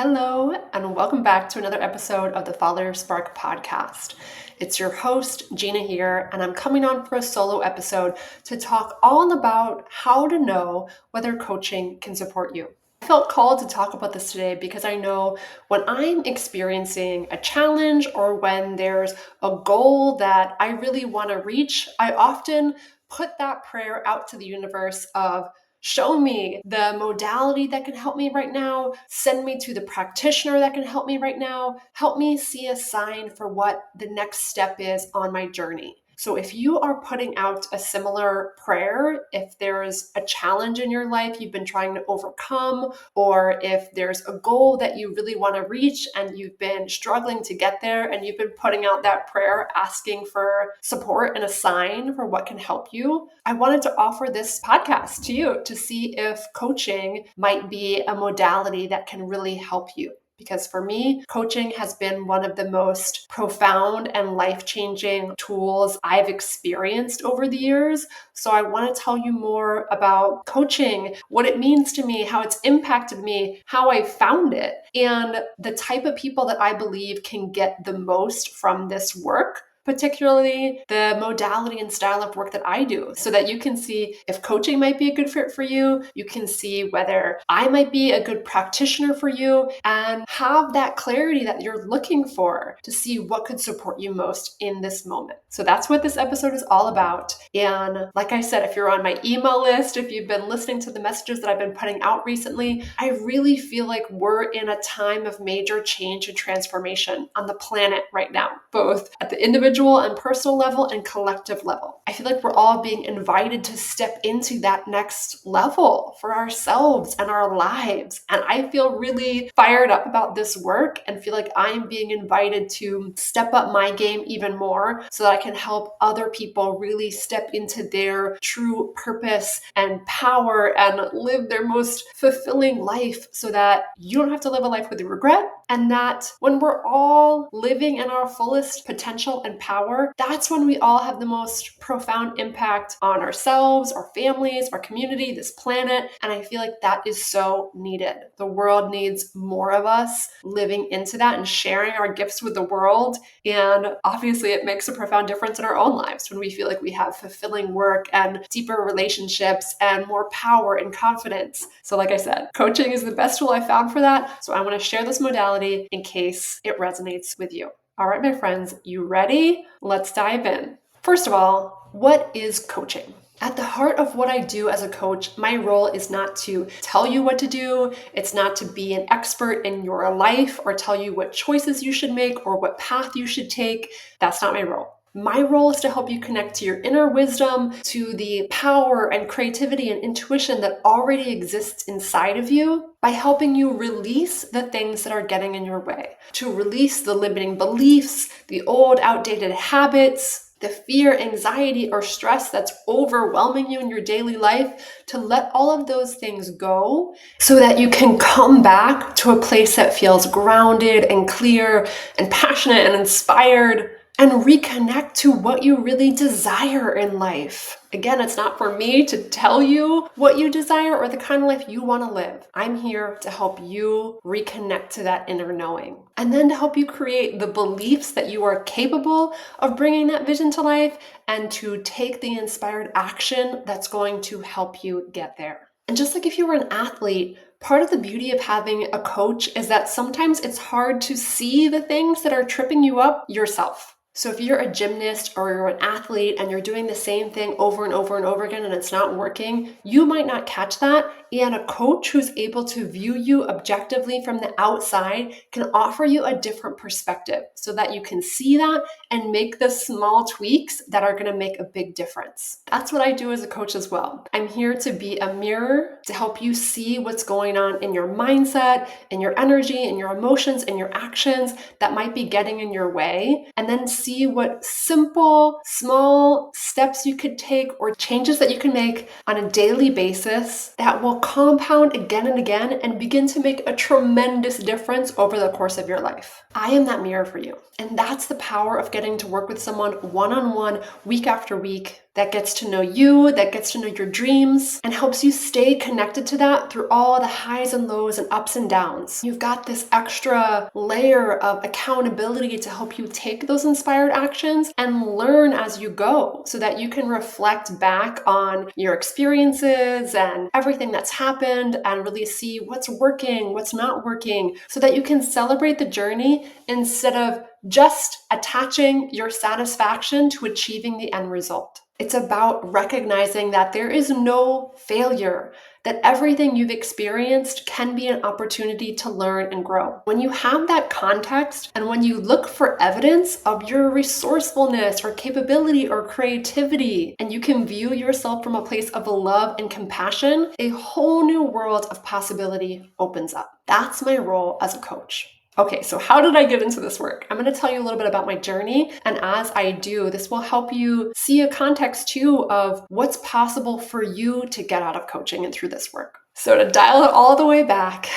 Hello, and welcome back to another episode of the Follow Your Spark podcast. It's your host, Gina here, and I'm coming on for a solo episode to talk all about how to know whether coaching can support you. I felt called to talk about this today because I know when I'm experiencing a challenge or when there's a goal that I really want to reach, I often put that prayer out to the universe of show me the modality that can help me right now. Send me to the practitioner that can help me right now. Help me see a sign for what the next step is on my journey. So if you are putting out a similar prayer, if there's a challenge in your life you've been trying to overcome, or if there's a goal that you really want to reach and you've been struggling to get there and you've been putting out that prayer asking for support and a sign for what can help you, I wanted to offer this podcast to you to see if coaching might be a modality that can really help you. Because for me, coaching has been one of the most profound and life-changing tools I've experienced over the years. So I want to tell you more about coaching, what it means to me, how it's impacted me, how I found it, and the type of people that I believe can get the most from this work, particularly the modality and style of work that I do, so that you can see if coaching might be a good fit for you, you can see whether I might be a good practitioner for you, and have that clarity that you're looking for to see what could support you most in this moment. So that's what this episode is all about. And like I said, if you're on my email list, if you've been listening to the messages that I've been putting out recently, I really feel like we're in a time of major change and transformation on the planet right now, both at the individual and personal level and collective level. I feel like we're all being invited to step into that next level for ourselves and our lives. And I feel really fired up about this work and feel like I am being invited to step up my game even more so that I can help other people really step into their true purpose and power and live their most fulfilling life so that you don't have to live a life with regret. And that when we're all living in our fullest potential and power, that's when we all have the most profound impact on ourselves, our families, our community, this planet. And I feel like that is so needed. The world needs more of us living into that and sharing our gifts with the world. And obviously it makes a profound difference in our own lives when we feel like we have fulfilling work and deeper relationships and more power and confidence. So like I said, coaching is the best tool I found for that. So I want to share this modality in case it resonates with you. All right, my friends, you ready? Let's dive in. First of all, what is coaching? At the heart of what I do as a coach, my role is not to tell you what to do. It's not to be an expert in your life or tell you what choices you should make or what path you should take. That's not my role. My role is to help you connect to your inner wisdom, to the power and creativity and intuition that already exists inside of you by helping you release the things that are getting in your way, to release the limiting beliefs, the old outdated habits, the fear, anxiety, or stress that's overwhelming you in your daily life, to let all of those things go so that you can come back to a place that feels grounded and clear and passionate and inspired, and reconnect to what you really desire in life. Again, it's not for me to tell you what you desire or the kind of life you want to live. I'm here to help you reconnect to that inner knowing, and then to help you create the beliefs that you are capable of bringing that vision to life and to take the inspired action that's going to help you get there. And just like if you were an athlete, part of the beauty of having a coach is that sometimes it's hard to see the things that are tripping you up yourself. So if you're a gymnast or you're an athlete and you're doing the same thing over and over and over again and it's not working, you might not catch that. And a coach who's able to view you objectively from the outside can offer you a different perspective so that you can see that and make the small tweaks that are going to make a big difference. That's what I do as a coach as well. I'm here to be a mirror to help you see what's going on in your mindset, in your energy, in your emotions, in your actions that might be getting in your way, and then see what simple, small steps you could take or changes that you can make on a daily basis that will compound again and again and begin to make a tremendous difference over the course of your life. I am that mirror for you. And that's the power of getting to work with someone one-on-one, week after week, that gets to know you, that gets to know your dreams, and helps you stay connected to that through all the highs and lows and ups and downs. You've got this extra layer of accountability to help you take those inspired actions and learn as you go so that you can reflect back on your experiences and everything that's happened and really see what's working, what's not working, so that you can celebrate the journey instead of just attaching your satisfaction to achieving the end result. It's about recognizing that there is no failure, that everything you've experienced can be an opportunity to learn and grow. When you have that context and when you look for evidence of your resourcefulness or capability or creativity, and you can view yourself from a place of love and compassion, a whole new world of possibility opens up. That's my role as a coach. Okay, so how did I get into this work? I'm going to tell you a little bit about my journey, and as I do, this will help you see a context too of what's possible for you to get out of coaching and through this work. So to dial it all the way back,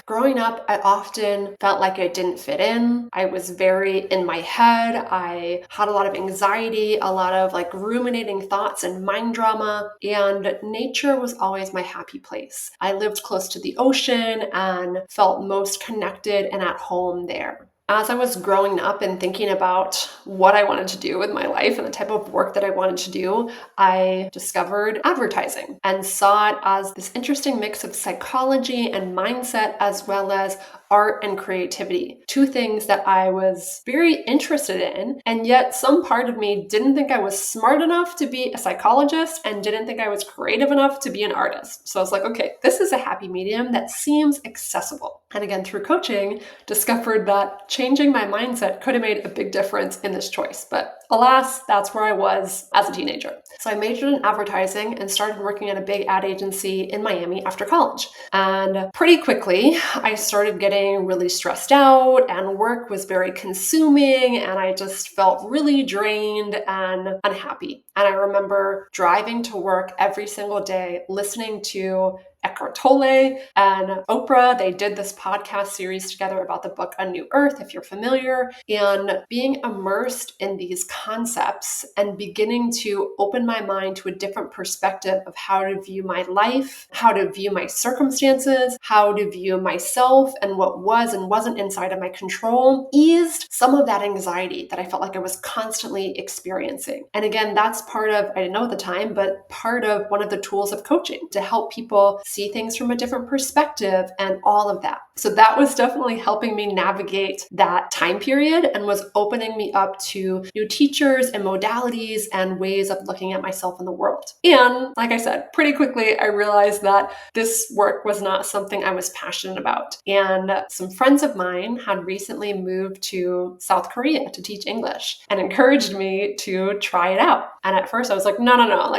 growing up, I often felt like I didn't fit in. I was very in my head. I had a lot of anxiety, a lot of ruminating thoughts and mind drama, and nature was always my happy place. I lived close to the ocean and felt most connected and at home there. As I was growing up and thinking about what I wanted to do with my life and the type of work that I wanted to do, I discovered advertising and saw it as this interesting mix of psychology and mindset as well as art and creativity. Two things that I was very interested in, and yet some part of me didn't think I was smart enough to be a psychologist and didn't think I was creative enough to be an artist. So I was like, okay, this is a happy medium that seems accessible. And again, through coaching, discovered that changing my mindset could have made a big difference in this choice. But alas, that's where I was as a teenager. So I majored in advertising and started working at a big ad agency in Miami after college. And pretty quickly, I started getting really stressed out, and work was very consuming, and I just felt really drained and unhappy. And I remember driving to work every single day, listening to Eckhart Tolle and Oprah. They did this podcast series together about the book A New Earth, if you're familiar, and being immersed in these concepts and beginning to open my mind to a different perspective of how to view my life, how to view my circumstances, how to view myself and what was and wasn't inside of my control, eased some of that anxiety that I felt like I was constantly experiencing. And again, that's part of, I didn't know at the time, but part of one of the tools of coaching to help people see things from a different perspective and all of that. So that was definitely helping me navigate that time period and was opening me up to new teachers and modalities and ways of looking at myself in the world. And like I said, pretty quickly, I realized that this work was not something I was passionate about. And some friends of mine had recently moved to South Korea to teach English and encouraged me to try it out. And at first I was like, no,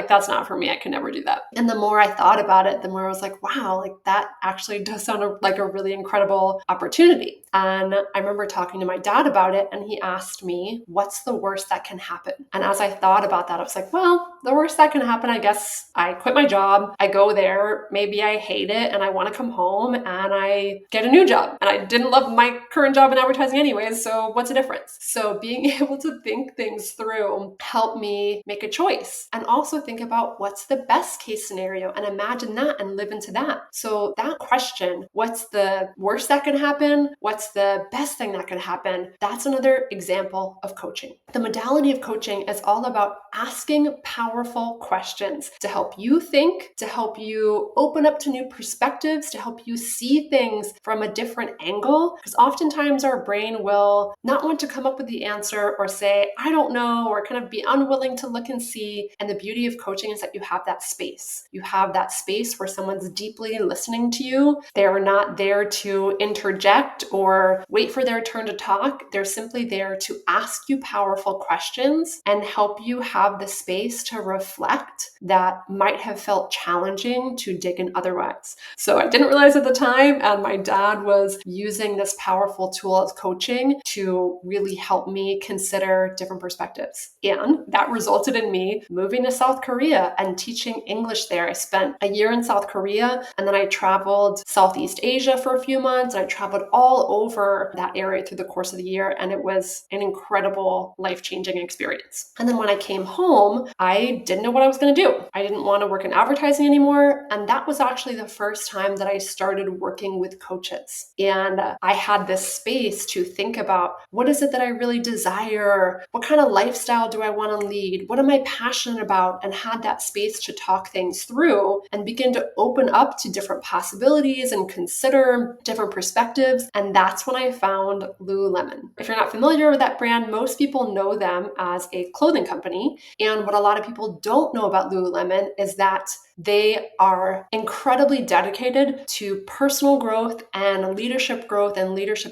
that's not for me. I can never do that. And the more I thought about it, the more I was like, wow, that actually does sound like a really incredible opportunity. And I remember talking to my dad about it, and he asked me, what's the worst that can happen? And as I thought about that, I was like, well, the worst that can happen, I guess I quit my job, I go there, maybe I hate it and I want to come home and I get a new job. And I didn't love my current job in advertising anyways, so what's the difference? So being able to think things through helped me make a choice and also think about what's the best case scenario and imagine that and live into that. So that question, what's the worst that can happen? What's the best thing that could happen? That's another example of coaching. The modality of coaching is all about asking powerful questions to help you think, to help you open up to new perspectives, to help you see things from a different angle. Because oftentimes our brain will not want to come up with the answer or say, I don't know, or kind of be unwilling to look and see. And the beauty of coaching is that you have that space. You have that space where someone's deeply listening to you. They're not there to interject or wait for their turn to talk. They're simply there to ask you powerful questions and help you have the space to reflect that might have felt challenging to dig in otherwise. So I didn't realize at the time, and my dad was using this powerful tool of coaching to really help me consider different perspectives. And that resulted in me moving to South Korea and teaching English there. I spent a year in South Korea, and then I traveled Southeast Asia for a few few months, and I traveled all over that area through the course of the year, and it was an incredible life-changing experience. And then when I came home, I didn't know what I was going to do. I didn't want to work in advertising anymore, and that was actually the first time that I started working with coaches. And I had this space to think about, what is it that I really desire? What kind of lifestyle do I want to lead? What am I passionate about? And had that space to talk things through and begin to open up to different possibilities and consider different perspectives. And that's when I found Lululemon. If you're not familiar with that brand, most people know them as a clothing company. And what a lot of people don't know about Lululemon is that they are incredibly dedicated to personal growth and leadership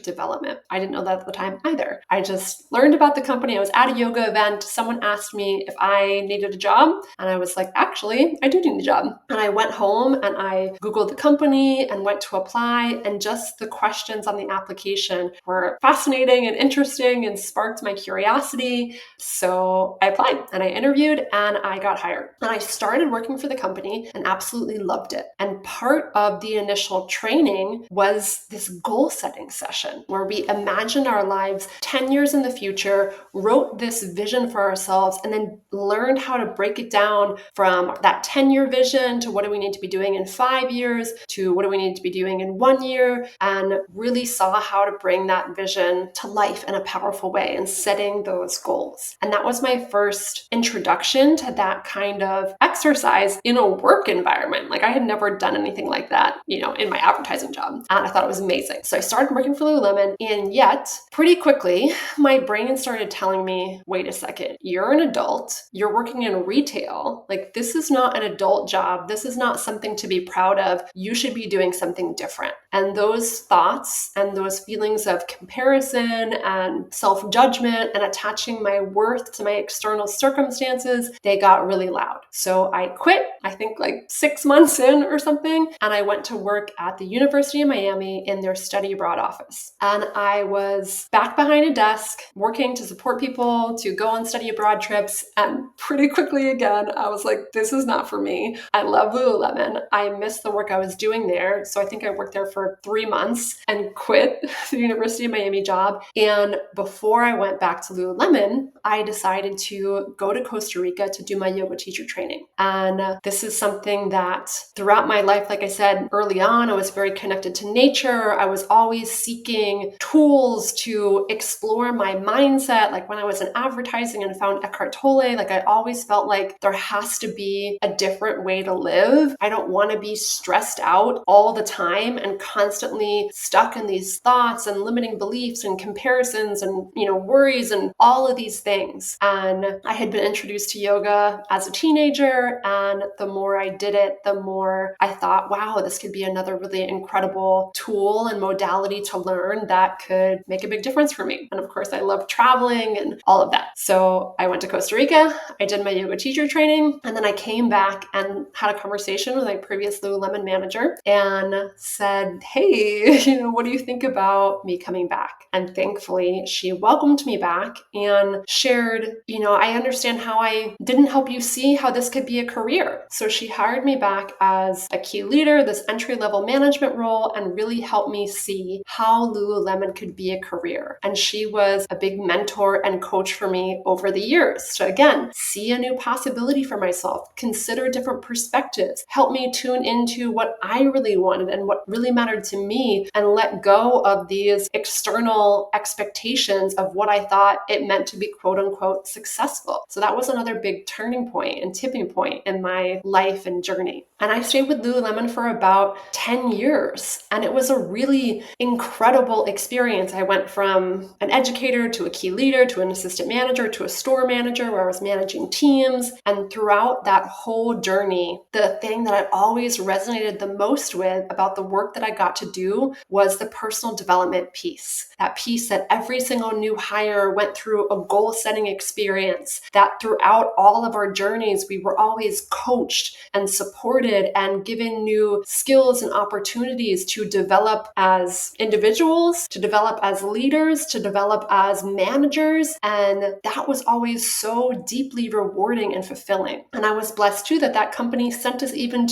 development. I didn't know that at the time either. I just learned about the company. I was at a yoga event. Someone asked me if I needed a job. And I was like, actually, I do need a job. And I went home and I Googled the company and went to apply. And just the questions on the application were fascinating and interesting and sparked my curiosity. So I applied and I interviewed and I got hired. And I started working for the company and absolutely loved it. And part of the initial training was this goal setting session where we imagined our lives 10 years in the future, wrote this vision for ourselves, and then learned how to break it down from that 10-year vision to what do we need to be doing in 5 years to what do we need to be doing in 1 year, and really saw how to bring that vision to life in a powerful way and setting those goals. And that was my first introduction to that kind of exercise in a work environment. Like, I had never done anything like that, in my advertising job. And I thought it was amazing. So I started working for Lululemon, and yet pretty quickly, my brain started telling me, wait a second, you're an adult, you're working in retail. Like, this is not an adult job. This is not something to be proud of. You should be doing something different. And those thoughts and those feelings of comparison and self-judgment and attaching my worth to my external circumstances, they got really loud. So I quit, I think like 6 months in or something, and I went to work at the University of Miami in their study abroad office. And I was back behind a desk working to support people to go on study abroad trips. And pretty quickly again, I was like, this is not for me. I love Lululemon. I miss the work I was doing there. So I think I worked there for 3 months and quit the University of Miami job. And before I went back to Lululemon, I decided to go to Costa Rica to do my yoga teacher training. And this is something that throughout my life, like I said early on, I was very connected to nature. I was always seeking tools to explore my mindset. Like when I was in advertising and found Eckhart Tolle, like I always felt like there has to be a different way to live. I don't want to be stressed out all the time and constantly stuck in these thoughts and limiting beliefs and comparisons and, worries and all of these things. And I had been introduced to yoga as a teenager, and the more I did it, the more I thought, wow, this could be another really incredible tool and modality to learn that could make a big difference for me. And of course, I love traveling and all of that. So I went to Costa Rica, I did my yoga teacher training, and then I came back and had a conversation with my previous Lululemon manager and said, hey, what do you think about me coming back? And thankfully, she welcomed me back and shared, I understand how I didn't help you see how this could be a career. So she hired me back as a key leader, this entry-level management role, and really helped me see how Lululemon could be a career. And she was a big mentor and coach for me over the years to, again, see a new possibility for myself, consider different perspectives, help me tune into what I really wanted and what really mattered to me, and let go of these external expectations of what I thought it meant to be quote unquote successful. So that was another big turning point and tipping point in my life and journey. And I stayed with Lululemon for about 10 years. And it was a really incredible experience. I went from an educator to a key leader to an assistant manager to a store manager where I was managing teams. And throughout that whole journey, the thing that I always resonated the most with about the work that I got to do was the personal development piece. That piece that every single new hire went through a goal setting experience, that throughout all of our journeys, we were always coached and supported and given new skills and opportunities to develop as individuals, to develop as leaders, to develop as managers. And that was always so deeply rewarding and fulfilling. And I was blessed too that company sent us even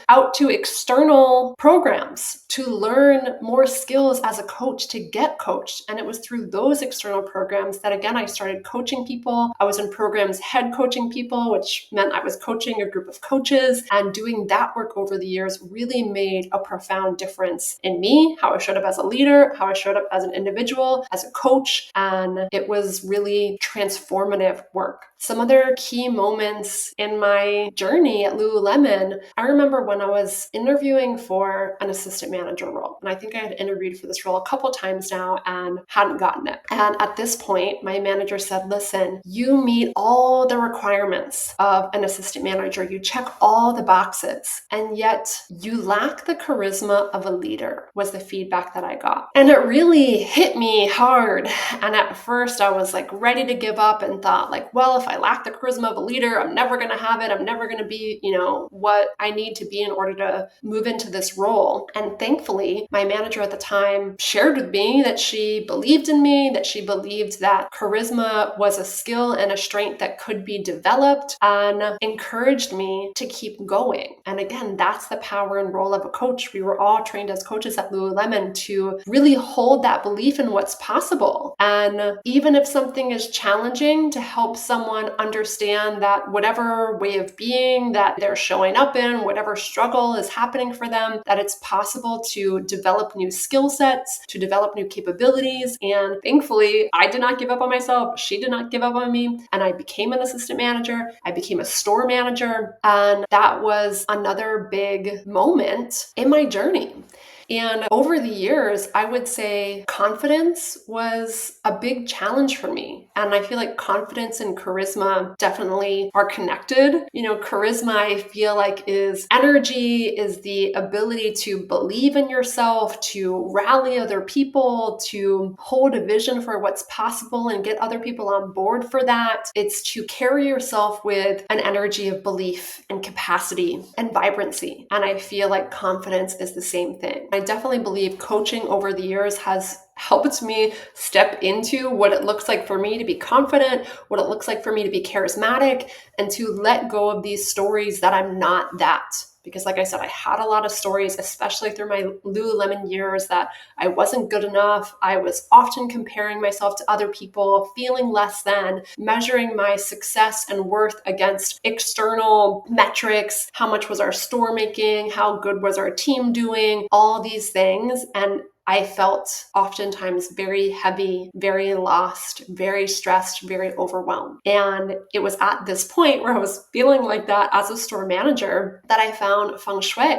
out to external programs to learn more skills as a coach, to get coached. And it was through those external programs that, again, I started coaching people. I was in programs head coaching people, which meant I was coaching a group of coaches, and doing that work over the years really made a profound difference in me, how I showed up as a leader, how I showed up as an individual, as a coach, and it was really transformative work. Some other key moments in my journey at Lululemon, I remember when I was interviewing for an assistant manager role, and I think I had interviewed for this role a couple times now and hadn't gotten it. And at this point, my manager said, listen, you meet all the requirements of an assistant manager. You check all the boxes, and yet you lack the charisma of a leader, was the feedback that I got. And it really hit me hard. And at first I was like ready to give up and thought like, well, if I lack the charisma of a leader, I'm never going to have it. I'm never going to be, what I need to be in order to move into this role. And thankfully, my manager at the time shared with me that she believed in me, that she believed that charisma was a skill and a strength that could be developed, and encouraged me to keep going. And again, that's the power and role of a coach. We were all trained as coaches at Lululemon to really hold that belief in what's possible. And even if something is challenging, to help someone understand that whatever way of being that they're showing up in, whatever struggle is happening for them, that it's possible to develop new skill sets, to develop new capabilities. And thankfully, I did not give up on myself. She did not give up on me. And I became an assistant manager. I became a store manager. And that was another big moment in my journey. And over the years, I would say confidence was a big challenge for me. And I feel like confidence and charisma definitely are connected. Charisma, I feel like, is energy, is the ability to believe in yourself, to rally other people, to hold a vision for what's possible and get other people on board for that. It's to carry yourself with an energy of belief and capacity and vibrancy. And I feel like confidence is the same thing. I definitely believe coaching over the years has helped me step into what it looks like for me to be confident, what it looks like for me to be charismatic, and to let go of these stories that I'm not that. Because like I said, I had a lot of stories, especially through my Lululemon years, that I wasn't good enough. I was often comparing myself to other people, feeling less than, measuring my success and worth against external metrics. How much was our store making? How good was our team doing? All these things. And I felt oftentimes very heavy, very lost, very stressed, very overwhelmed. And it was at this point where I was feeling like that as a store manager that I found feng shui.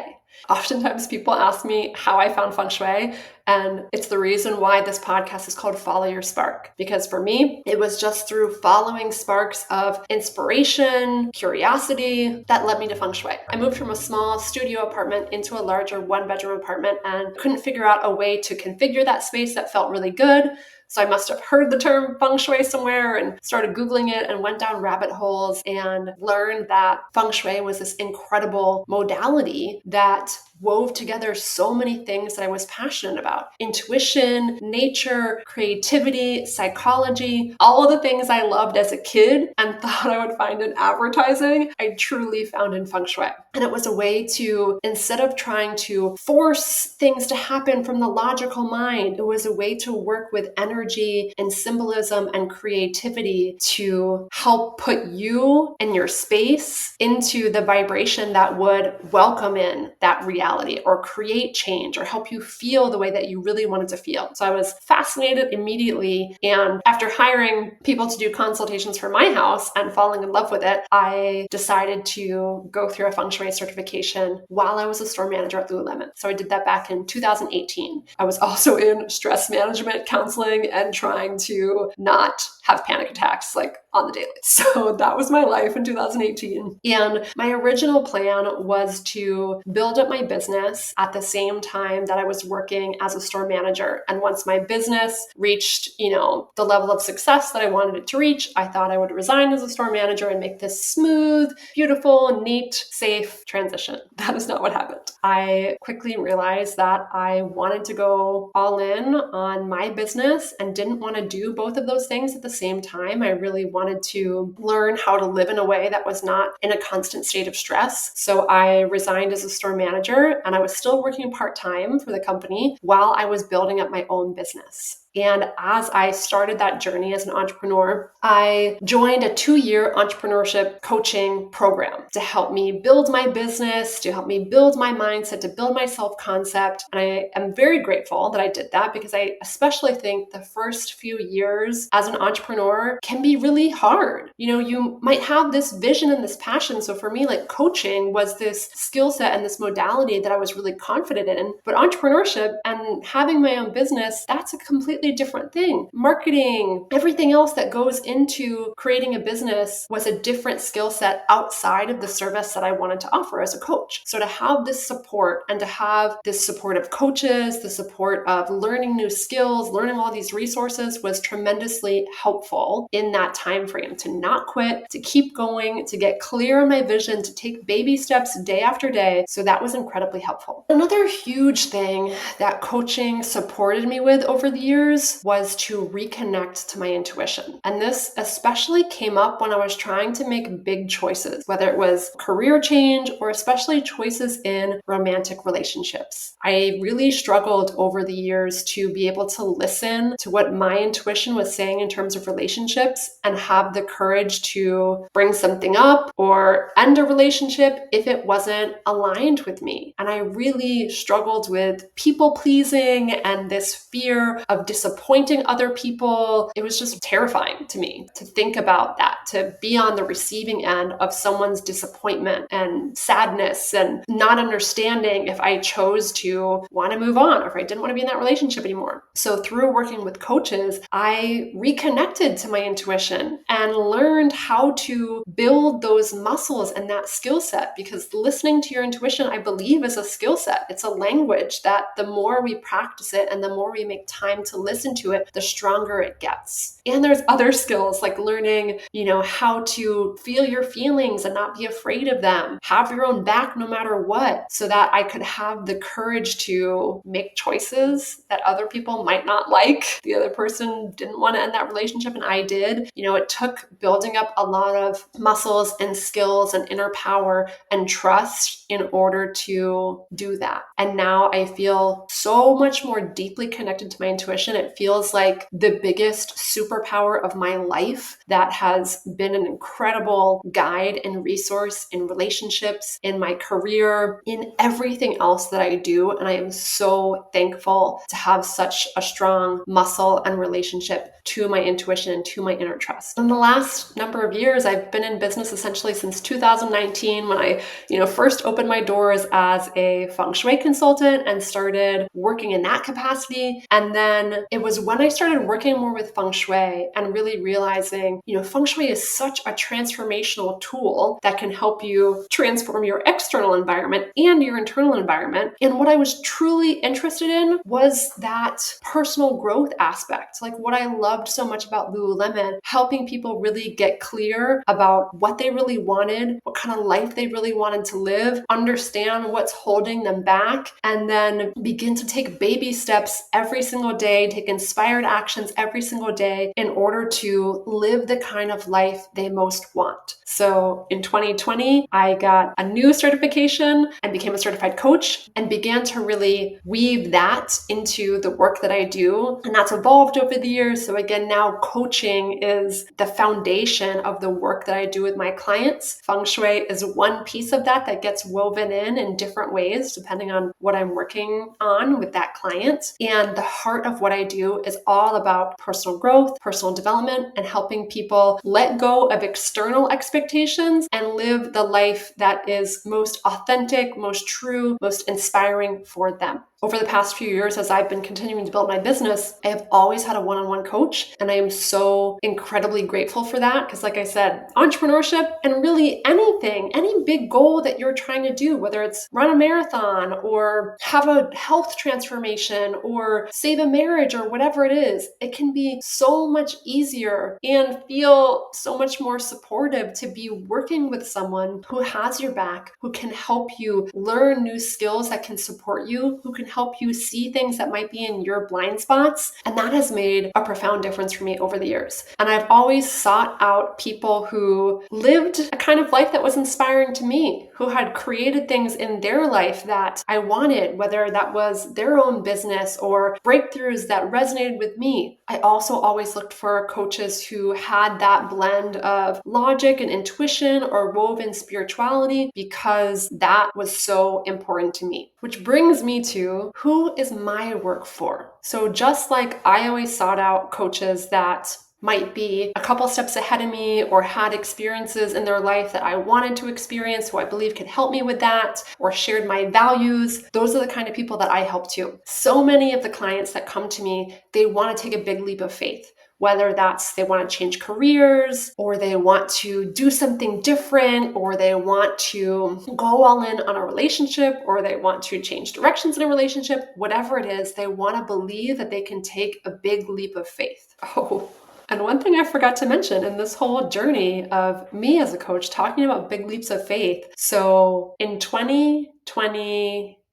Oftentimes people ask me how I found feng shui, and it's the reason why this podcast is called Follow Your Spark. Because for me, it was just through following sparks of inspiration, curiosity that led me to feng shui. I moved from a small studio apartment into a larger one-bedroom apartment and couldn't figure out a way to configure that space that felt really good. So I must have heard the term feng shui somewhere and started Googling it and went down rabbit holes and learned that feng shui was this incredible modality that wove together so many things that I was passionate about. Intuition, nature, creativity, psychology, all of the things I loved as a kid and thought I would find in advertising, I truly found in feng shui. And it was a way to, instead of trying to force things to happen from the logical mind, it was a way to work with energy and symbolism and creativity to help put you and your space into the vibration that would welcome in that reality or create change or help you feel the way that you really wanted to feel. So I was fascinated immediately. And after hiring people to do consultations for my house and falling in love with it, I decided to go through a feng shui certification while I was a store manager at Lululemon. So I did that back in 2018. I was also in stress management counseling and trying to not have panic attacks like on the daily. So that was my life in 2018. And my original plan was to build up my business at the same time that I was working as a store manager. And once my business reached, the level of success that I wanted it to reach, I thought I would resign as a store manager and make this smooth, beautiful, neat, safe transition. That is not what happened. I quickly realized that I wanted to go all in on my business and didn't want to do both of those things at the same time. I really wanted to learn how to live in a way that was not in a constant state of stress. So I resigned as a store manager, and I was still working part-time for the company while I was building up my own business. And as I started that journey as an entrepreneur, I joined a 2-year entrepreneurship coaching program to help me build my business, to help me build my mindset, to build my self-concept. And I am very grateful that I did that, because I especially think the first few years as an entrepreneur can be really hard. You might have this vision and this passion. So for me, like, coaching was this skill set and this modality that I was really confident in. But entrepreneurship and having my own business, that's a completely different thing. Marketing, everything else that goes into creating a business was a different skill set outside of the service that I wanted to offer as a coach. So to have this support, and to have this support of coaches, the support of learning new skills, learning all these resources, was tremendously helpful in that time frame, to not quit, to keep going, to get clear on my vision, to take baby steps day after day. So that was incredibly helpful. Another huge thing that coaching supported me with over the years was to reconnect to my intuition. And this especially came up when I was trying to make big choices, whether it was career change or especially choices in romantic relationships. I really struggled over the years to be able to listen to what my intuition was saying in terms of relationships, and have the courage to bring something up or end a relationship if it wasn't aligned with me. And I really struggled with people pleasing and this fear of disappointing other people. It was just terrifying to me to think about that, to be on the receiving end of someone's disappointment and sadness, and not understanding if I chose to want to move on or if I didn't want to be in that relationship anymore. So through working with coaches, I reconnected to my intuition and learned how to build those muscles and that skill set, because listening to your intuition, I believe, is a skill set. It's a language that the more we practice it and the more we make time to listen to it, the stronger it gets. And there's other skills like learning, how to feel your feelings and not be afraid of them, have your own back no matter what, so that I could have the courage to make choices that other people might not like. The other person didn't want to end that relationship and I did. It took building up a lot of muscles and skills and inner power and trust in order to do that. And now I feel so much more deeply connected to my intuition. It feels like the biggest superpower of my life that has been an incredible guide and resource in relationships, in my career, in everything else that I do. And I am so thankful to have such a strong muscle and relationship to my intuition and to my inner trust. In the last number of years, I've been in business essentially since 2019, when I, first opened my doors as a feng shui consultant and started working in that capacity. And then it was when I started working more with feng shui and really realizing, feng shui is such a transformational tool that can help you transform your external environment and your internal environment. And what I was truly interested in was that personal growth aspect. Like, what I loved so much about Lululemon, helping people really get clear about what they really wanted, what kind of life they really wanted to live, understand what's holding them back, and then begin to take baby steps every single day, take inspired actions every single day in order to live the kind of life they most want. So in 2020, I got a new certification and became a certified coach and began to really weave that into the work that I do. And that's evolved over the years. So again, now coaching is the foundation of the work that I do with my clients. Feng Shui is one piece of that gets woven in different ways, depending on what I'm working on with that client. And the heart of what I do is all about personal growth, personal development, and helping people let go of external expectations and live the life that is most authentic, most true, most inspiring for them. over the past few years, as I've been continuing to build my business, I have always had a one-on-one coach. And I am so incredibly grateful for that. Because like I said, entrepreneurship and really anything, any big goal that you're trying to do, whether it's run a marathon or have a health transformation or save a marriage or whatever it is, it can be so much easier and feel so much more supportive to be working with someone who has your back, who can help you learn new skills that can support you, who can help you see things that might be in your blind spots. And that has made a profound difference for me over the years. And I've always sought out people who lived a kind of life that was inspiring to me, who had created things in their life that I wanted, whether that was their own business or breakthroughs that resonated with me. I also always looked for coaches who had that blend of logic and intuition or woven spirituality, because that was so important to me. Which brings me to, who is my work for? So just like I always sought out coaches that might be a couple steps ahead of me or had experiences in their life that I wanted to experience, who I believe could help me with that, or shared my values. Those are the kind of people that I help too. So many of the clients that come to me, they want to take a big leap of faith. Whether that's they want to change careers, or they want to do something different, or they want to go all in on a relationship, or they want to change directions in a relationship, whatever it is, they want to believe that they can take a big leap of faith. Oh, and one thing I forgot to mention in this whole journey of me as a coach talking about big leaps of faith. So in 2020,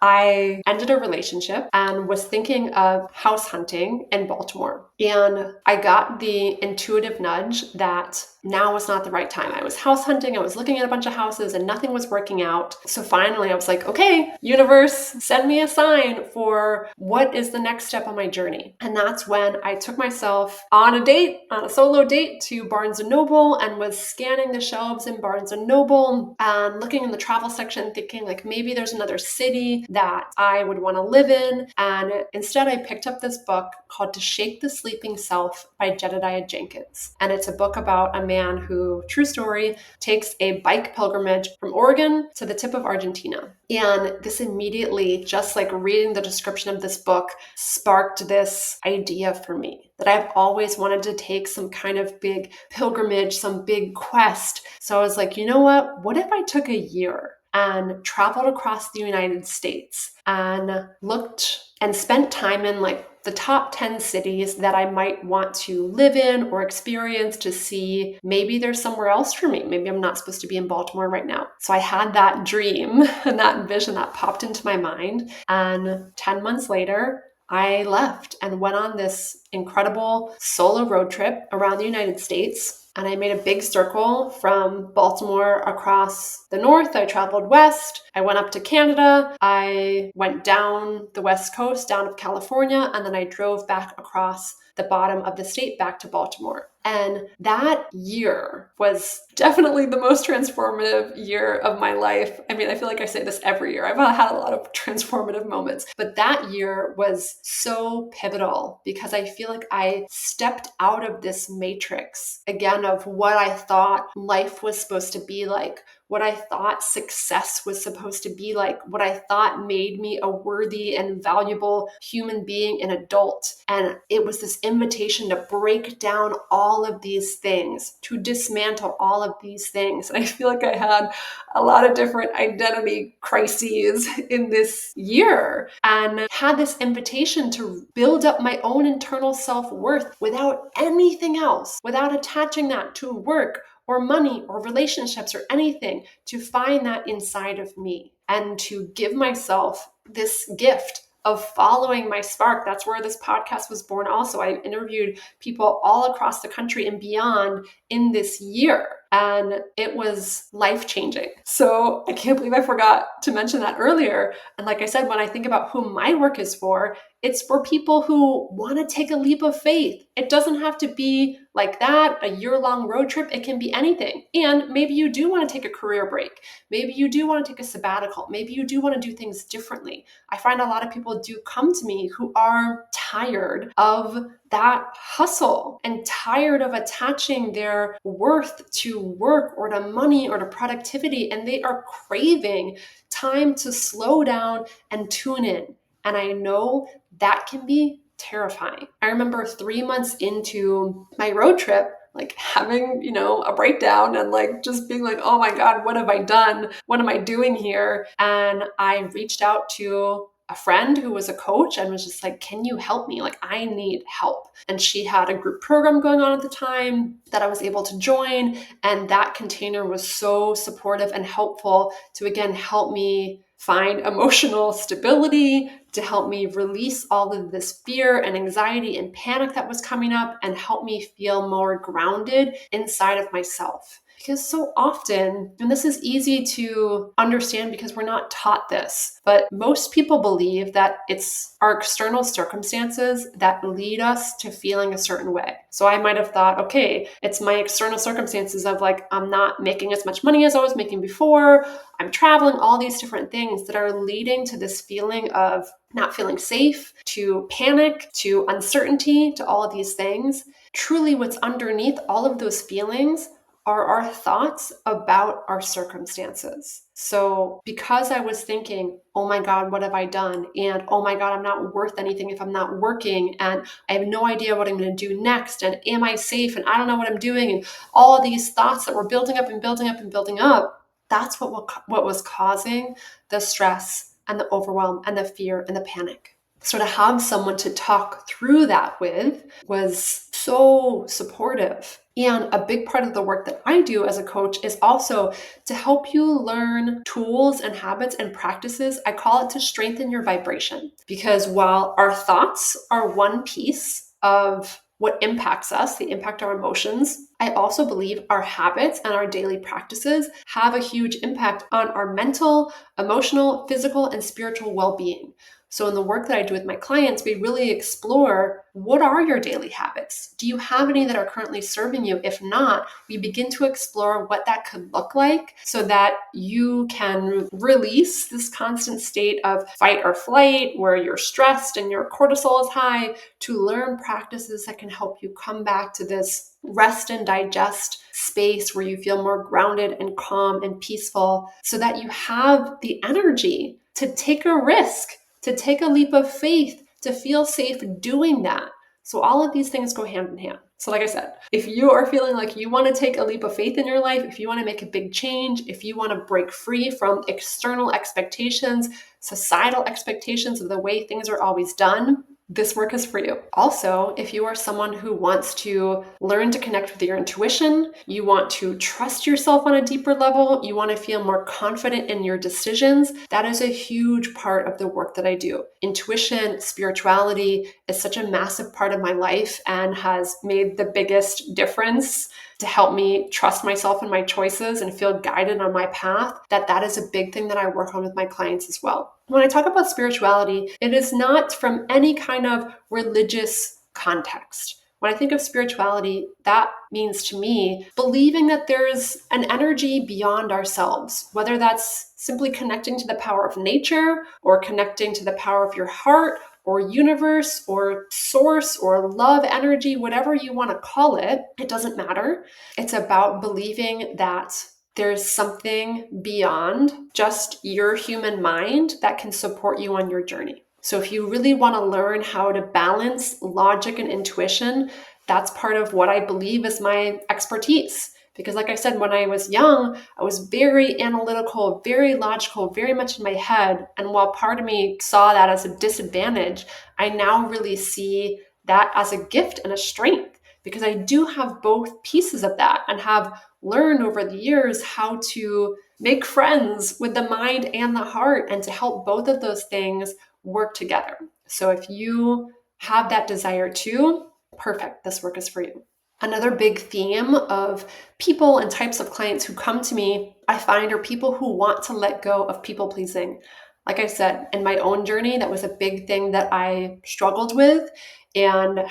I ended a relationship and was thinking of house hunting in Baltimore. And I got the intuitive nudge that now was not the right time. I was house hunting, I was looking at a bunch of houses and nothing was working out. So finally I was like, okay, universe, send me a sign for what is the next step on my journey. And that's when I took myself on a solo date to Barnes & Noble, and was scanning the shelves in Barnes & Noble and looking in the travel section, thinking like maybe there's another city that I would want to live in. And instead I picked up this book called To Shake the Sleeping Self by Jedediah Jenkins. And it's a book about a man who, true story, takes a bike pilgrimage from Oregon to the tip of Argentina. And this immediately, just like reading the description of this book, sparked this idea for me that I've always wanted to take some kind of big pilgrimage, some big quest. So I was like, you know what if I took a year and traveled across the United States and looked and spent time in like the top 10 cities that I might want to live in or experience, to see maybe there's somewhere else for me. Maybe I'm not supposed to be in Baltimore right now. So I had that dream and that vision that popped into my mind. And 10 months later, I left and went on this incredible solo road trip around the United States. And I made a big circle from Baltimore across the north. I traveled west. I went up to Canada. I went down the west coast, down to California, and then I drove back across the bottom of the state back to Baltimore. And that year was definitely the most transformative year of my life. I mean, I feel like I say this every year. I've had a lot of transformative moments, but that year was so pivotal because I feel like I stepped out of this matrix again of what I thought life was supposed to be like, what I thought success was supposed to be like, what I thought made me a worthy and valuable human being and adult. And it was this invitation to break down all of these things, to dismantle all of these things. And I feel like I had a lot of different identity crises in this year and had this invitation to build up my own internal self-worth without anything else, without attaching that to work or money or relationships or anything, to find that inside of me and to give myself this gift of following my spark. That's where this podcast was born also. I interviewed people all across the country and beyond in this year, and it was life-changing. So I can't believe I forgot to mention that earlier. And like I said, when I think about who my work is for, It's for people who want to take a leap of faith. It doesn't have to be like that, a year-long road trip. It can be anything. And maybe you do want to take a career break. Maybe you do want to take a sabbatical. Maybe you do want to do things differently. I find a lot of people do come to me who are tired of that hustle and tired of attaching their worth to work or to money or to productivity. And they are craving time to slow down and tune in. And I know that can be terrifying. I remember 3 months into my road trip, like having, a breakdown and like just being like, oh my God, what have I done? What am I doing here? And I reached out to a friend who was a coach and was just like, can you help me? Like, I need help. And she had a group program going on at the time that I was able to join. And that container was so supportive and helpful to, again, help me find emotional stability, to help me release all of this fear and anxiety and panic that was coming up, and help me feel more grounded inside of myself. Because so often, and this is easy to understand because we're not taught this, but most people believe that it's our external circumstances that lead us to feeling a certain way. So I might have thought, okay, it's my external circumstances of like, I'm not making as much money as I was making before, I'm traveling, all these different things that are leading to this feeling of not feeling safe, to panic, to uncertainty, to all of these things. Truly, what's underneath all of those feelings are our thoughts about our circumstances. So because I was thinking, oh my God, what have I done? And oh my God, I'm not worth anything if I'm not working. And I have no idea what I'm going to do next. And am I safe? And I don't know what I'm doing. And all of these thoughts that were building up and building up and building up, that's what was causing the stress and the overwhelm and the fear and the panic. So to have someone to talk through that with was so supportive. And a big part of the work that I do as a coach is also to help you learn tools and habits and practices. I call it to strengthen your vibration. Because while our thoughts are one piece of what impacts us, they impact our emotions, I also believe our habits and our daily practices have a huge impact on our mental, emotional, physical, and spiritual well-being. So in the work that I do with my clients, we really explore, what are your daily habits? Do you have any that are currently serving you? If not, we begin to explore what that could look like so that you can release this constant state of fight or flight where you're stressed and your cortisol is high, to learn practices that can help you come back to this rest and digest space where you feel more grounded and calm and peaceful, so that you have the energy to take a risk, to take a leap of faith, to feel safe doing that. So all of these things go hand in hand. So like I said, if you are feeling like you want to take a leap of faith in your life, if you want to make a big change, if you want to break free from external expectations, societal expectations of the way things are always done, this work is for you. Also, if you are someone who wants to learn to connect with your intuition, you want to trust yourself on a deeper level, you want to feel more confident in your decisions, that is a huge part of the work that I do. Intuition, spirituality is such a massive part of my life and has made the biggest difference to help me trust myself and my choices and feel guided on my path, that is a big thing that I work on with my clients as well. When I talk about spirituality, it is not from any kind of religious context. When I think of spirituality, that means to me believing that there's an energy beyond ourselves, whether that's simply connecting to the power of nature or connecting to the power of your heart or universe or source or love energy, whatever you want to call it, it doesn't matter. It's about believing that there's something beyond just your human mind that can support you on your journey. So if you really want to learn how to balance logic and intuition, that's part of what I believe is my expertise. Because like I said, when I was young, I was very analytical, very logical, very much in my head. And while part of me saw that as a disadvantage, I now really see that as a gift and a strength, because I do have both pieces of that and have learned over the years how to make friends with the mind and the heart and to help both of those things work together. So if you have that desire too, perfect, this work is for you. Another big theme of people and types of clients who come to me, I find, are people who want to let go of people pleasing. Like I said, in my own journey, that was a big thing that I struggled with and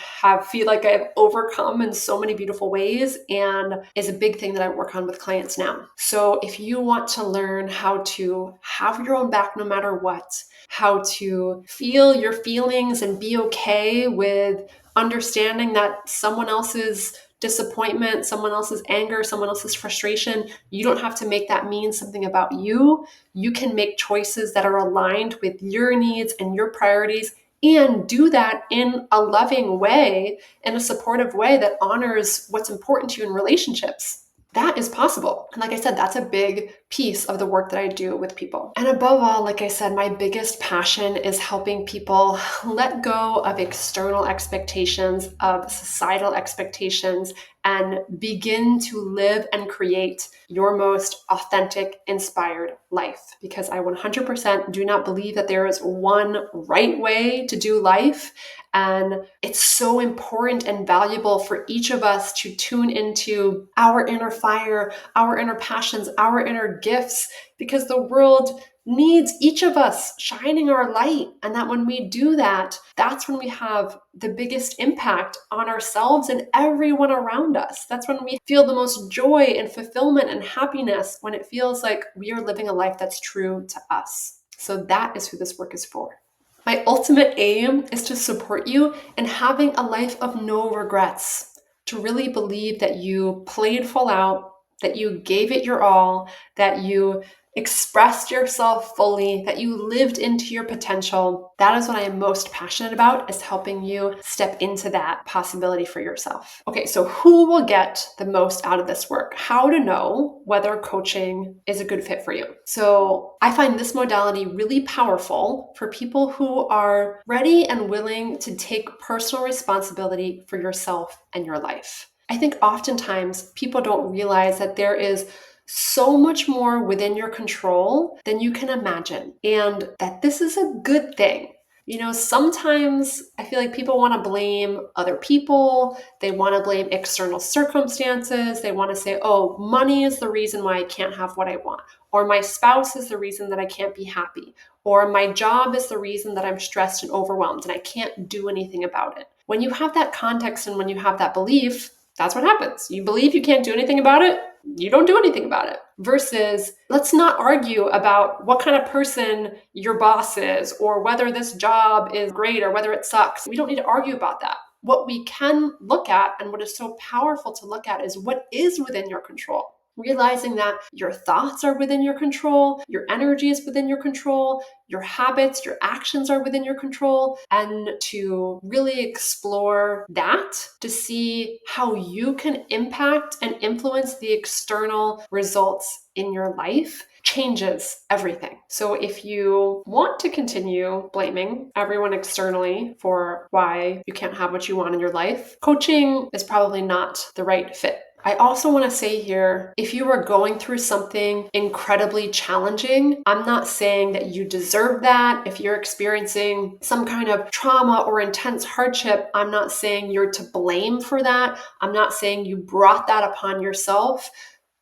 feel like I've overcome in so many beautiful ways, and is a big thing that I work on with clients now. So if you want to learn how to have your own back no matter what, how to feel your feelings and be okay with understanding that someone else's disappointment, someone else's anger, someone else's frustration, you don't have to make that mean something about you. You can make choices that are aligned with your needs and your priorities, and do that in a loving way, in a supportive way that honors what's important to you in relationships. That is possible. And like I said, that's a big piece of the work that I do with people. And above all, like I said, my biggest passion is helping people let go of external expectations, of societal expectations, and begin to live and create your most authentic, inspired life. Because I 100% do not believe that there is one right way to do life. And it's so important and valuable for each of us to tune into our inner fire, our inner passions, our inner gifts, because the world needs each of us shining our light. And that when we do that, that's when we have the biggest impact on ourselves and everyone around us. That's when we feel the most joy and fulfillment and happiness, when it feels like we are living a life that's true to us. So that is who this work is for. My ultimate aim is to support you in having a life of no regrets, to really believe that you played full out, that you gave it your all, that you expressed yourself fully, that you lived into your potential. That is what I am most passionate about, is helping you step into that possibility for yourself. Okay, so who will get the most out of this work? How to know whether coaching is a good fit for you. So I find this modality really powerful for people who are ready and willing to take personal responsibility for yourself and your life. I think oftentimes people don't realize that there is so much more within your control than you can imagine, and that this is a good thing. You know, sometimes I feel like people want to blame other people. They want to blame external circumstances. They want to say, oh, money is the reason why I can't have what I want, or my spouse is the reason that I can't be happy, or my job is the reason that I'm stressed and overwhelmed and I can't do anything about it. When you have that context and when you have that belief, that's what happens. You believe you can't do anything about it, you don't do anything about it. Versus, let's not argue about what kind of person your boss is, or whether this job is great or whether it sucks. We don't need to argue about that. What we can look at, and what is so powerful to look at, is what is within your control. Realizing that your thoughts are within your control, your energy is within your control, your habits, your actions are within your control, and to really explore that to see how you can impact and influence the external results in your life changes everything. So if you want to continue blaming everyone externally for why you can't have what you want in your life, coaching is probably not the right fit. I also want to say here, if you are going through something incredibly challenging, I'm not saying that you deserve that. If you're experiencing some kind of trauma or intense hardship, I'm not saying you're to blame for that. I'm not saying you brought that upon yourself.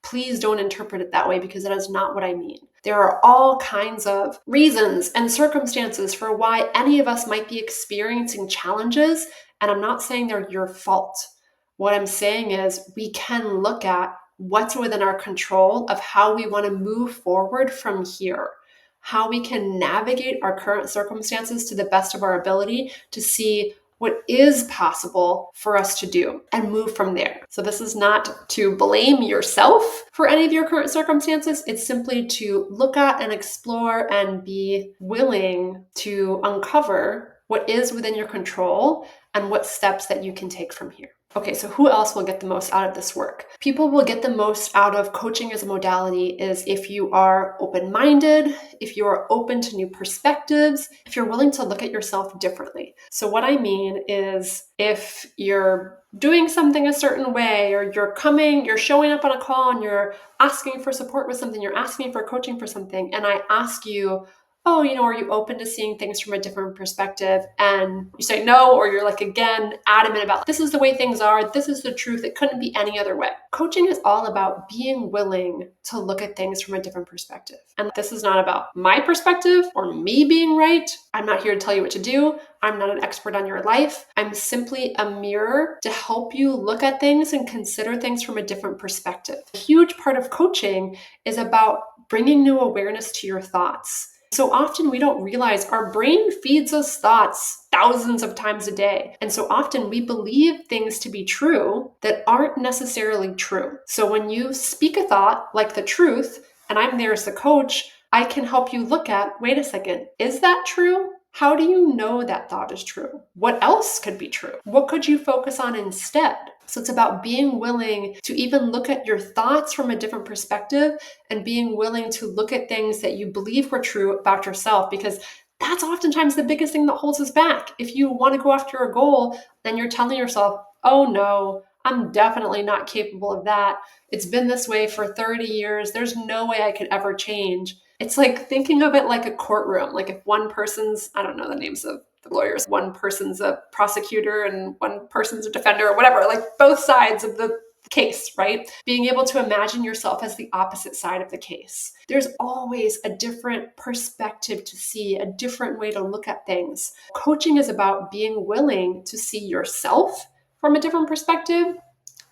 Please don't interpret it that way, because that is not what I mean. There are all kinds of reasons and circumstances for why any of us might be experiencing challenges, and I'm not saying they're your fault. What I'm saying is we can look at what's within our control of how we want to move forward from here, how we can navigate our current circumstances to the best of our ability to see what is possible for us to do and move from there. So this is not to blame yourself for any of your current circumstances. It's simply to look at and explore and be willing to uncover what is within your control and what steps that you can take from here. Okay, so who else will get the most out of this work? People will get the most out of coaching as a modality is if you are open-minded, if you are open to new perspectives, if you're willing to look at yourself differently. So what I mean is, if you're doing something a certain way, or you're showing up on a call and you're asking for support with something, you're asking for coaching for something, and I ask you, oh, are you open to seeing things from a different perspective? And you say no, or you're like, again, adamant about this is the way things are. This is the truth. It couldn't be any other way. Coaching is all about being willing to look at things from a different perspective. And this is not about my perspective or me being right. I'm not here to tell you what to do. I'm not an expert on your life. I'm simply a mirror to help you look at things and consider things from a different perspective. A huge part of coaching is about bringing new awareness to your thoughts. So often we don't realize our brain feeds us thoughts thousands of times a day. And so often we believe things to be true that aren't necessarily true. So when you speak a thought like the truth, and I'm there as the coach, I can help you look at, wait a second, is that true? How do you know that thought is true? What else could be true? What could you focus on instead? So it's about being willing to even look at your thoughts from a different perspective and being willing to look at things that you believe were true about yourself, because that's oftentimes the biggest thing that holds us back. If you want to go after a goal, then you're telling yourself, oh no, I'm definitely not capable of that. It's been this way for 30 years. There's no way I could ever change. It's like thinking of it like a courtroom. Like if one person's, I don't know the names of the lawyers, one person's a prosecutor and one person's a defender or whatever, like both sides of the case, right? Being able to imagine yourself as the opposite side of the case. There's always a different perspective to see, a different way to look at things. Coaching is about being willing to see yourself from a different perspective,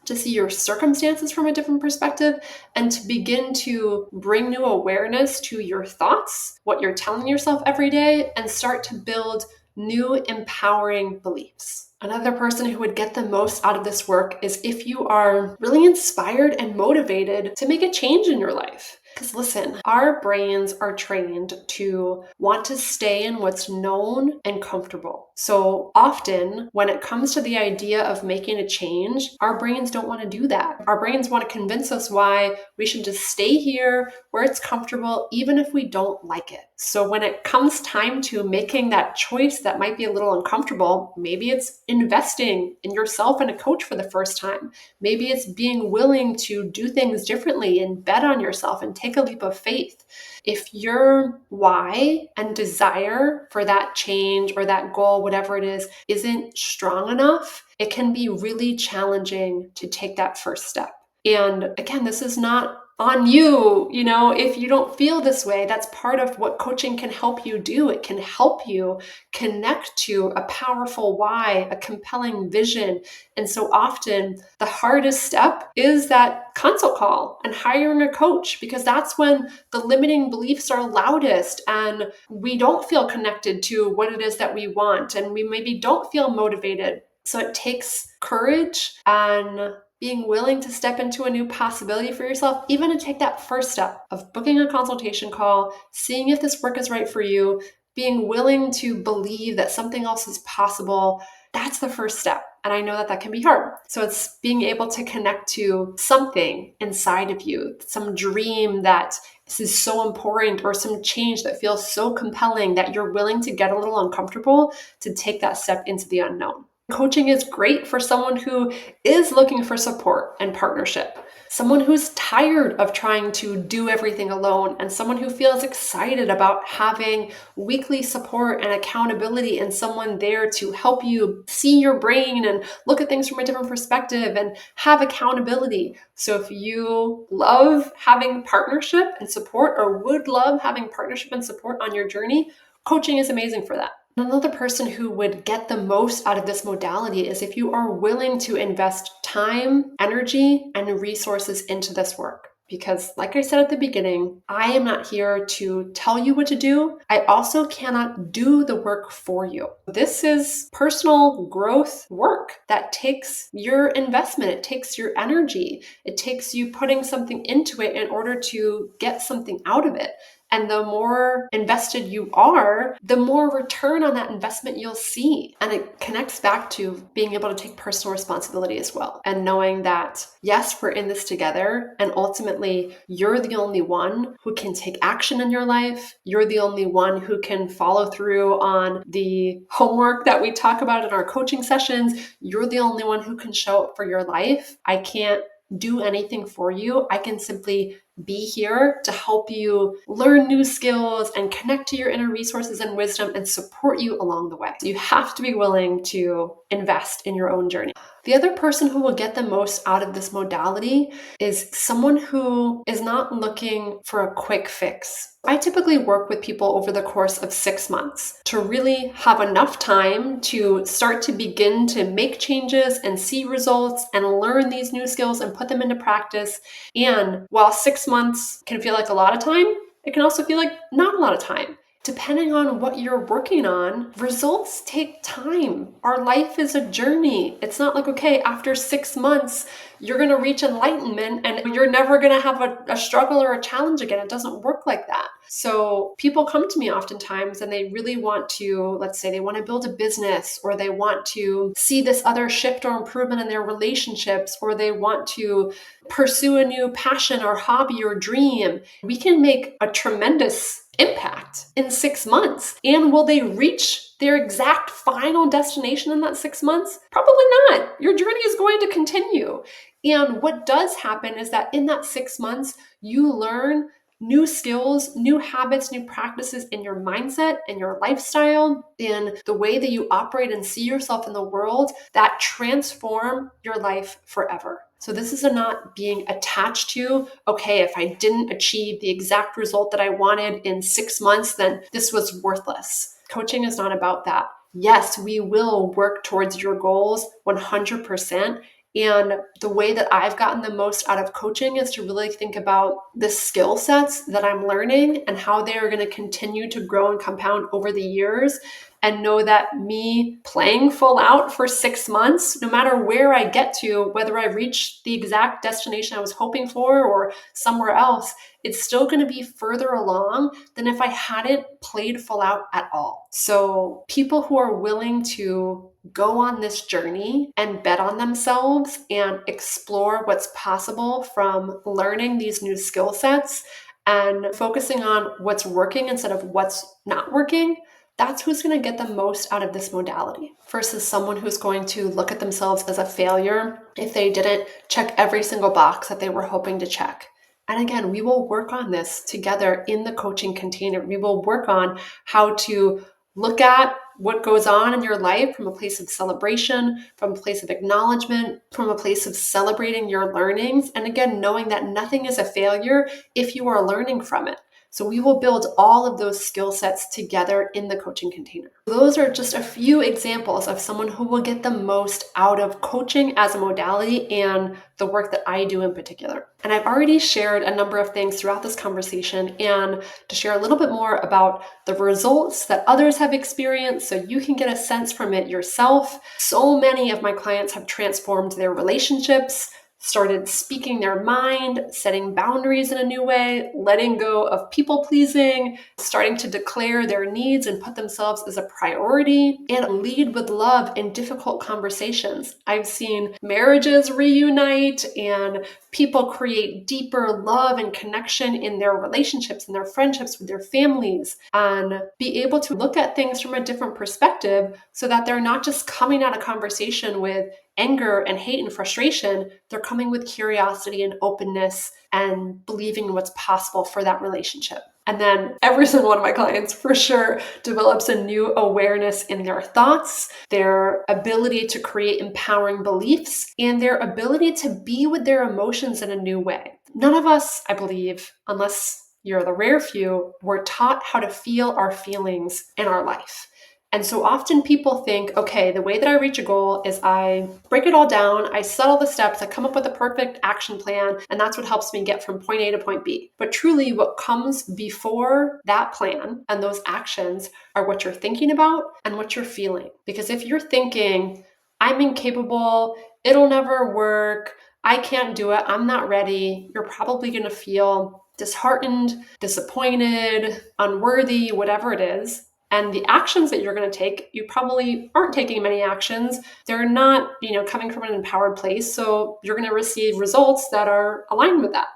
to see your circumstances from a different perspective, and to begin to bring new awareness to your thoughts, what you're telling yourself every day, and start to build new empowering beliefs. Another person who would get the most out of this work is if you are really inspired and motivated to make a change in your life. Because listen, our brains are trained to want to stay in what's known and comfortable. So often when it comes to the idea of making a change, our brains don't want to do that. Our brains want to convince us why we should just stay here where it's comfortable, even if we don't like it. So when it comes time to making that choice that might be a little uncomfortable, maybe it's investing in yourself and a coach for the first time. Maybe it's being willing to do things differently and bet on yourself and take a leap of faith. If your why and desire for that change or that goal, whatever it is, isn't strong enough, it can be really challenging to take that first step. And again, this is not on you, if you don't feel this way. That's part of what coaching can help you do. It can help you connect to a powerful why, a compelling vision. And so often the hardest step is that consult call and hiring a coach, because that's when the limiting beliefs are loudest and we don't feel connected to what it is that we want, and we maybe don't feel motivated. So it takes courage and being willing to step into a new possibility for yourself, even to take that first step of booking a consultation call, seeing if this work is right for you, being willing to believe that something else is possible. That's the first step. And I know that can be hard. So it's being able to connect to something inside of you, some dream that this is so important, or some change that feels so compelling that you're willing to get a little uncomfortable to take that step into the unknown. Coaching is great for someone who is looking for support and partnership, someone who's tired of trying to do everything alone, and someone who feels excited about having weekly support and accountability and someone there to help you see your brain and look at things from a different perspective and have accountability. So if you love having partnership and support, or would love having partnership and support on your journey, coaching is amazing for that. Another person who would get the most out of this modality is if you are willing to invest time, energy, and resources into this work. Because like I said at the beginning, I am not here to tell you what to do. I also cannot do the work for you. This is personal growth work that takes your investment. It takes your energy. It takes you putting something into it in order to get something out of it. And the more invested you are, the more return on that investment you'll see. And it connects back to being able to take personal responsibility as well. And knowing that, yes, we're in this together. And ultimately, you're the only one who can take action in your life. You're the only one who can follow through on the homework that we talk about in our coaching sessions. You're the only one who can show up for your life. I can't do anything for you. I can simply be here to help you learn new skills and connect to your inner resources and wisdom and support you along the way. You have to be willing to invest in your own journey. The other person who will get the most out of this modality is someone who is not looking for a quick fix. I typically work with people over the course of 6 months to really have enough time to start to begin to make changes and see results and learn these new skills and put them into practice. And while 6 months can feel like a lot of time, it can also feel like not a lot of time. Depending on what you're working on, results take time. Our life is a journey. It's not like, okay, after 6 months, you're going to reach enlightenment and you're never going to have a struggle or a challenge again. It doesn't work like that. So people come to me oftentimes and they really want to, let's say they want to build a business, or they want to see this other shift or improvement in their relationships, or they want to pursue a new passion or hobby or dream. We can make a tremendous impact in 6 months. And will they reach their exact final destination in that 6 months? Probably not. Your journey is going to continue. And what does happen is that in that 6 months, you learn new skills, new habits, new practices in your mindset and your lifestyle, in the way that you operate and see yourself in the world, that transform your life forever. So this is not being attached to, okay, if I didn't achieve the exact result that I wanted in 6 months, then this was worthless. Coaching is not about that. Yes, we will work towards your goals 100%. And the way that I've gotten the most out of coaching is to really think about the skill sets that I'm learning and how they are going to continue to grow and compound over the years. And know that me playing full out for 6 months, no matter where I get to, whether I reach the exact destination I was hoping for or somewhere else, it's still going to be further along than if I hadn't played full out at all. So people who are willing to go on this journey and bet on themselves and explore what's possible from learning these new skill sets and focusing on what's working instead of what's not working, that's who's going to get the most out of this modality versus someone who's going to look at themselves as a failure if they didn't check every single box that they were hoping to check. And again, we will work on this together in the coaching container. We will work on how to look at what goes on in your life from a place of celebration, from a place of acknowledgement, from a place of celebrating your learnings. And again, knowing that nothing is a failure if you are learning from it. So we will build all of those skill sets together in the coaching container. Those are just a few examples of someone who will get the most out of coaching as a modality and the work that I do in particular. And I've already shared a number of things throughout this conversation, and to share a little bit more about the results that others have experienced so you can get a sense from it yourself. So many of my clients have transformed their relationships, started speaking their mind, setting boundaries in a new way, letting go of people pleasing, starting to declare their needs and put themselves as a priority, and lead with love in difficult conversations. I've seen marriages reunite and people create deeper love and connection in their relationships and their friendships with their families, and be able to look at things from a different perspective so that they're not just coming at a conversation with anger and hate and frustration. They're coming with curiosity and openness and believing in what's possible for that relationship. And then every single one of my clients for sure develops a new awareness in their thoughts, their ability to create empowering beliefs, and their ability to be with their emotions in a new way. None of us, I believe, unless you're the rare few, were taught how to feel our feelings in our life. And so often people think, okay, the way that I reach a goal is I break it all down, I set all the steps, I come up with a perfect action plan, and that's what helps me get from point A to point B. But truly what comes before that plan and those actions are what you're thinking about and what you're feeling. Because if you're thinking, I'm incapable, it'll never work, I can't do it, I'm not ready, you're probably going to feel disheartened, disappointed, unworthy, whatever it is. And the actions that you're going to take, you probably aren't taking many actions. They're not, coming from an empowered place. So you're going to receive results that are aligned with that.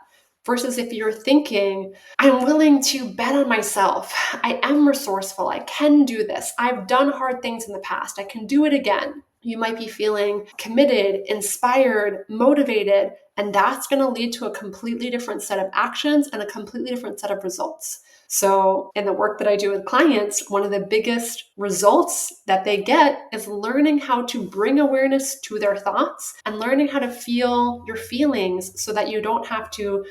Versus if you're thinking, I'm willing to bet on myself. I am resourceful. I can do this. I've done hard things in the past. I can do it again. You might be feeling committed, inspired, motivated, and that's going to lead to a completely different set of actions and a completely different set of results. So in the work that I do with clients, one of the biggest results that they get is learning how to bring awareness to their thoughts and learning how to feel your feelings so that you don't have to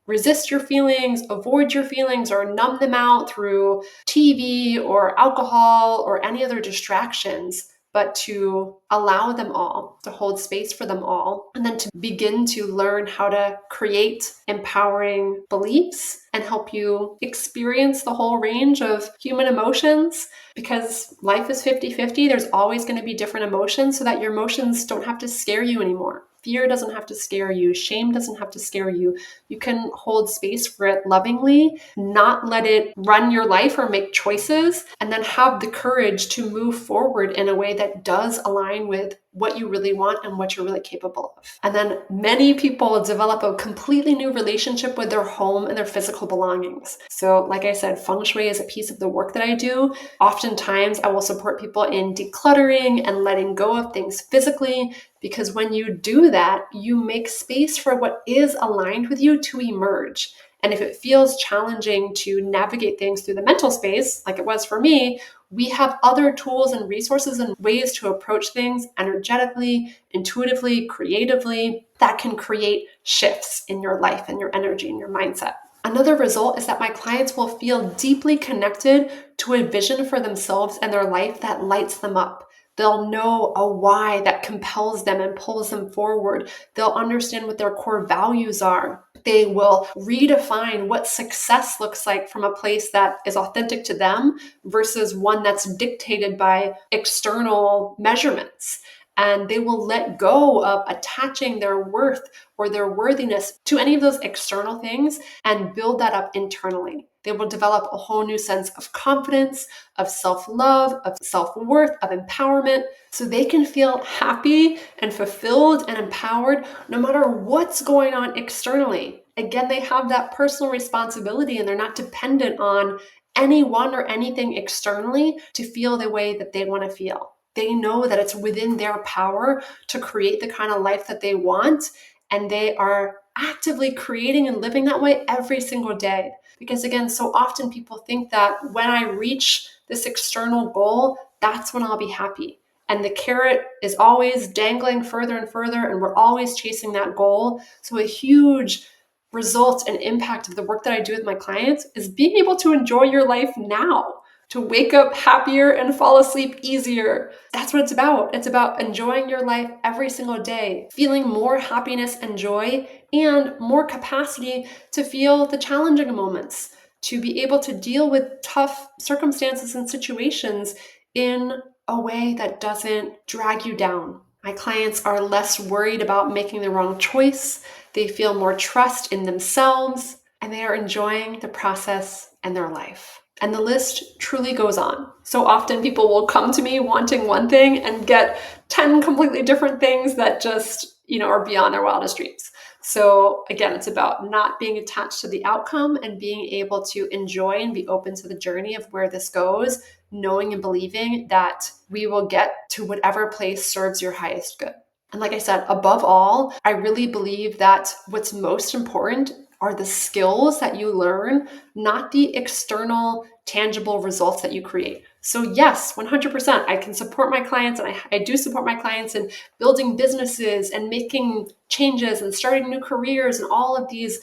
resist your feelings, avoid your feelings, or numb them out through TV or alcohol or any other distractions, but to allow them all, to hold space for them all, and then to begin to learn how to create empowering beliefs and help you experience the whole range of human emotions. Because life is 50-50, there's always going to be different emotions so that your emotions don't have to scare you anymore. Fear doesn't have to scare you. Shame doesn't have to scare you. You can hold space for it lovingly, not let it run your life or make choices, and then have the courage to move forward in a way that does align with what you really want and what you're really capable of. And then many people develop a completely new relationship with their home and their physical belongings. So like I said, feng shui is a piece of the work that I do. Oftentimes I will support people in decluttering and letting go of things physically, because when you do that, you make space for what is aligned with you to emerge. And if it feels challenging to navigate things through the mental space, like it was for me, we have other tools and resources and ways to approach things energetically, intuitively, creatively, that can create shifts in your life and your energy and your mindset. Another result is that my clients will feel deeply connected to a vision for themselves and their life that lights them up. They'll know a why that compels them and pulls them forward. They'll understand what their core values are. They will redefine what success looks like from a place that is authentic to them versus one that's dictated by external measurements. And they will let go of attaching their worth or their worthiness to any of those external things and build that up internally. They will develop a whole new sense of confidence, of self-love, of self-worth, of empowerment, so they can feel happy and fulfilled and empowered no matter what's going on externally. Again, they have that personal responsibility and they're not dependent on anyone or anything externally to feel the way that they want to feel. They know that it's within their power to create the kind of life that they want, and they are actively creating and living that way every single day. Because again, so often people think that when I reach this external goal, that's when I'll be happy. And the carrot is always dangling further and further, and we're always chasing that goal. So a huge result and impact of the work that I do with my clients is being able to enjoy your life now, to wake up happier and fall asleep easier. That's what it's about. It's about enjoying your life every single day, feeling more happiness and joy, and more capacity to feel the challenging moments, to be able to deal with tough circumstances and situations in a way that doesn't drag you down. My clients are less worried about making the wrong choice. They feel more trust in themselves, and they are enjoying the process and their life. And the list truly goes on. So often people will come to me wanting one thing and get 10 completely different things that just, are beyond their wildest dreams. So again, it's about not being attached to the outcome and being able to enjoy and be open to the journey of where this goes, knowing and believing that we will get to whatever place serves your highest good. And like I said, above all, I really believe that what's most important are the skills that you learn, not the external tangible results that you create. So yes, 100%, I can support my clients, and I do support my clients in building businesses and making changes and starting new careers and all of these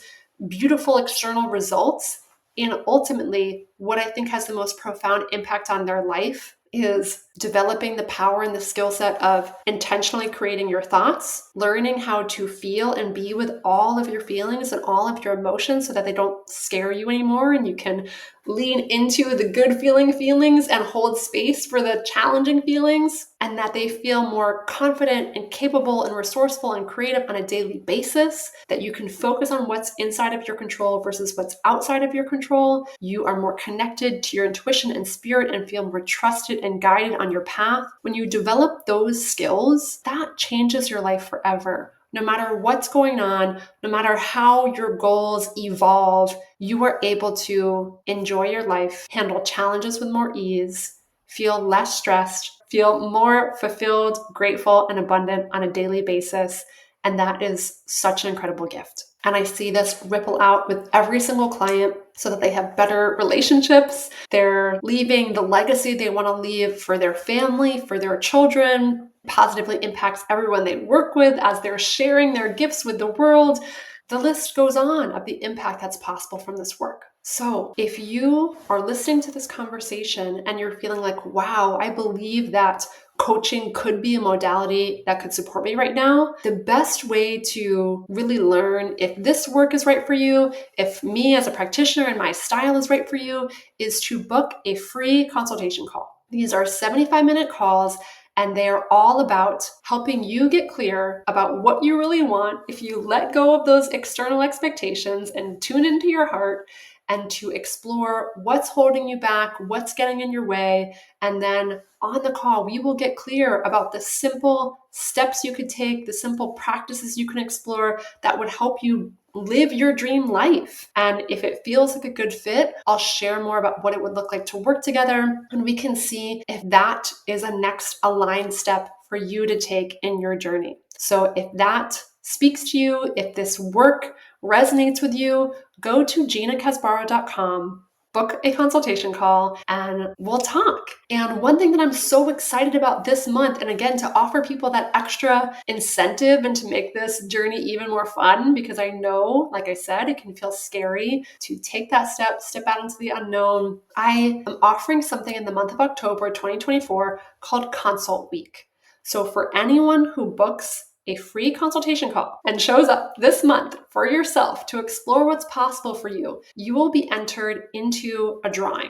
beautiful external results. And ultimately, what I think has the most profound impact on their life is developing the power and the skill set of intentionally creating your thoughts, learning how to feel and be with all of your feelings and all of your emotions so that they don't scare you anymore, and you can lean into the good feelings and hold space for the challenging feelings, and that they feel more confident and capable and resourceful and creative on a daily basis, that you can focus on what's inside of your control versus what's outside of your control. You are more connected to your intuition and spirit and feel more trusted and guided on your path. When you develop those skills, that changes your life forever. No matter what's going on, no matter how your goals evolve, you are able to enjoy your life, handle challenges with more ease, feel less stressed, feel more fulfilled, grateful, and abundant on a daily basis. And that is such an incredible gift. And I see this ripple out with every single client so that they have better relationships. They're leaving the legacy they want to leave for their family, for their children, positively impacts everyone they work with as they're sharing their gifts with the world. The list goes on of the impact that's possible from this work. So if you are listening to this conversation and you're feeling like, wow, I believe that coaching could be a modality that could support me right now, the best way to really learn if this work is right for you, if me as a practitioner and my style is right for you, is to book a free consultation call. These are 75-minute calls, and they are all about helping you get clear about what you really want if you let go of those external expectations and tune into your heart, and to explore what's holding you back, what's getting in your way. And then on the call, we will get clear about the simple steps you could take, the simple practices you can explore that would help you live your dream life. And if it feels like a good fit, I'll share more about what it would look like to work together. And we can see if that is a next aligned step for you to take in your journey. So if that speaks to you, if this work resonates with you, go to ginacasbarro.com, book a consultation call, and we'll talk. And one thing that I'm so excited about this month, and again, to offer people that extra incentive and to make this journey even more fun, because I know, like I said, it can feel scary to take that step out into the unknown. I am offering something in the month of October 2024 called Consult Week. So for anyone who books a free consultation call and shows up this month for yourself to explore what's possible for you, you will be entered into a drawing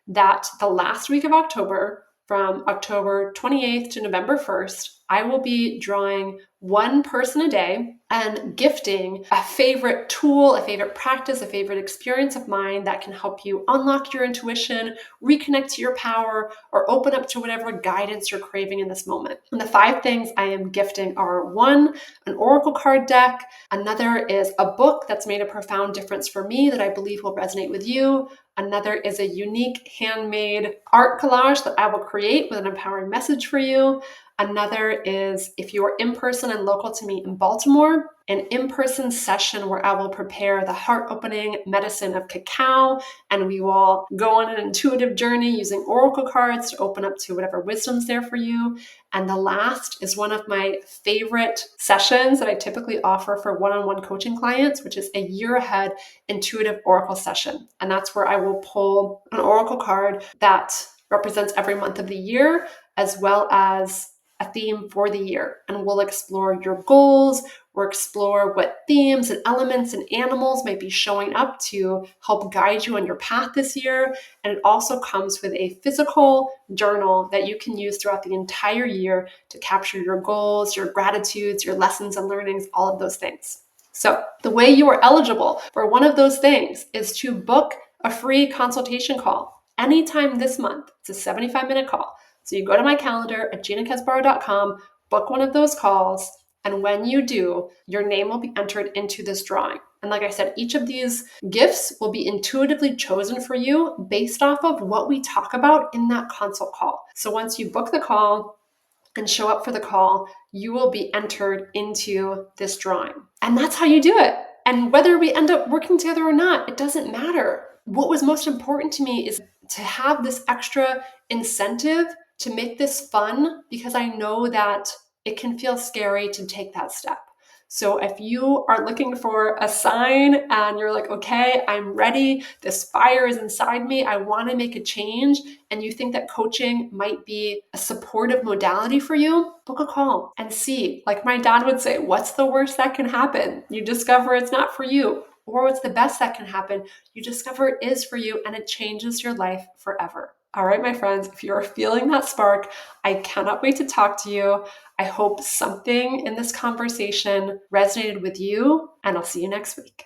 that the last week of October, from October 28th to November 1st, I will be drawing one person a day and gifting a favorite tool, a favorite practice, a favorite experience of mine that can help you unlock your intuition, reconnect to your power, or open up to whatever guidance you're craving in this moment. And the 5 things I am gifting are: 1, an oracle card deck. Another is a book that's made a profound difference for me that I believe will resonate with you. Another is a unique handmade art collage that I will create with an empowering message for you. Another is, if you are in person and local to me in Baltimore, an in-person session where I will prepare the heart-opening medicine of cacao, and we will go on an intuitive journey using oracle cards to open up to whatever wisdom's there for you. And the last is one of my favorite sessions that I typically offer for one-on-one coaching clients, which is a year ahead intuitive oracle session. And that's where I will pull an oracle card that represents every month of the year, as well as a theme for the year. And we'll explore your goals, we'll explore what themes and elements and animals might be showing up to help guide you on your path this year. And it also comes with a physical journal that you can use throughout the entire year to capture your goals, your gratitudes, your lessons and learnings, all of those things. So the way you are eligible for one of those things is to book a free consultation call anytime this month. It's a 75-minute call. So you go to my calendar at ginacasbarro.com, book one of those calls, and when you do, your name will be entered into this drawing. And like I said, each of these gifts will be intuitively chosen for you based off of what we talk about in that consult call. So once you book the call and show up for the call, you will be entered into this drawing. And that's how you do it. And whether we end up working together or not, it doesn't matter. What was most important to me is to have this extra incentive to make this fun, because I know that it can feel scary to take that step. So if you are looking for a sign and you're like, okay, I'm ready, this fire is inside me, I want to make a change, and you think that coaching might be a supportive modality for you, book a call and see. Like my dad would say, what's the worst that can happen? You discover it's not for you. Or what's the best that can happen? You discover it is for you, and it changes your life forever. All right, my friends, if you're feeling that spark, I cannot wait to talk to you. I hope something in this conversation resonated with you, and I'll see you next week.